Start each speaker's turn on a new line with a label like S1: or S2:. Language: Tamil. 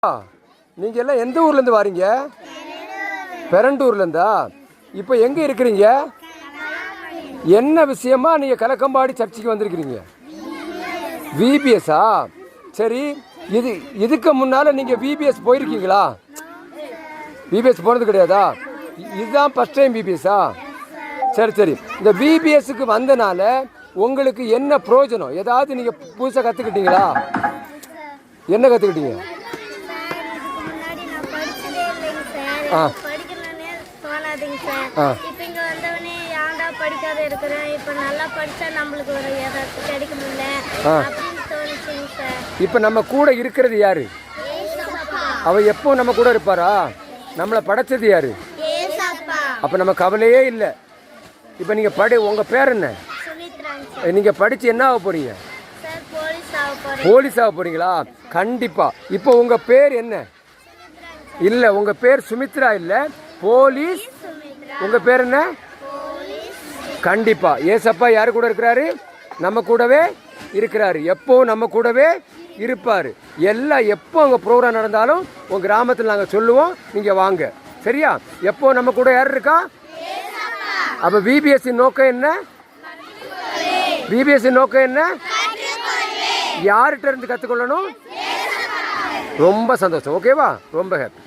S1: நீங்கள் எல்லாம் எந்த ஊர்லேருந்து வாரீங்க? பெரண்டூர்லேருந்தா? இப்போ எங்கே இருக்கிறீங்க? என்ன விஷயமா நீங்கள் கலக்கம்பாடி சர்ச்சுக்கு வந்திருக்கிறீங்க? விபிஎஸ்ஸா? சரி, இதுக்கு முன்னால் நீங்கள் விபிஎஸ் போயிருக்கீங்களா? விபிஎஸ் போனது கிடையாதா? இதுதான் ஃபஸ்ட் டைம் விபிஎஸ்ஸா? சரி சரி, இந்த விபிஎஸ்க்கு வந்தனால உங்களுக்கு என்ன பிரயோஜனம்? ஏதாவது நீங்கள் புதுசாக கற்றுக்கிட்டீங்களா? என்ன கற்றுக்கிட்டீங்க? ஆ இப்போ நம்ம கூட இருக்கிறது யாரு? அவ எப்போ நம்ம கூட இருப்பாரா? நம்மளை படைச்சது யாரு? அப்போ நம்ம கவலையே இல்லை. இப்போ நீங்கள் உங்கள் பேர் என்ன? நீங்கள் படித்து என்ன ஆக போகிறீங்க? போலீஸ் ஆக போகிறீங்களா? கண்டிப்பாக. இப்போ உங்கள் பேர் என்ன? இல்லை, உங்கள் பேர் சுமித்ரா இல்லை, போலீஸ். உங்கள் பேர் என்ன? கண்டிப்பாக. ஏசப்பா யாரு கூட இருக்கிறாரு? நம்ம கூடவே இருக்கிறாரு. எப்போ நம்ம கூடவே இருப்பார். எல்லாம் எப்போ அங்கே ப்ரோக்ராம் நடந்தாலும் உங்கள் கிராமத்தில் நாங்கள் சொல்லுவோம், நீங்கள் வாங்க. சரியா? எப்போ நம்ம கூட யார் இருக்கா? அப்போ விபிஎஸ்சி நோக்கம் என்ன? விபிஎஸ்சி நோக்கம் என்ன? யார்கிட்ட இருந்து கற்றுக்கொள்ளணும்? ரொம்ப சந்தோஷம். ஓகேவா? ரொம்ப ஹாப்பி.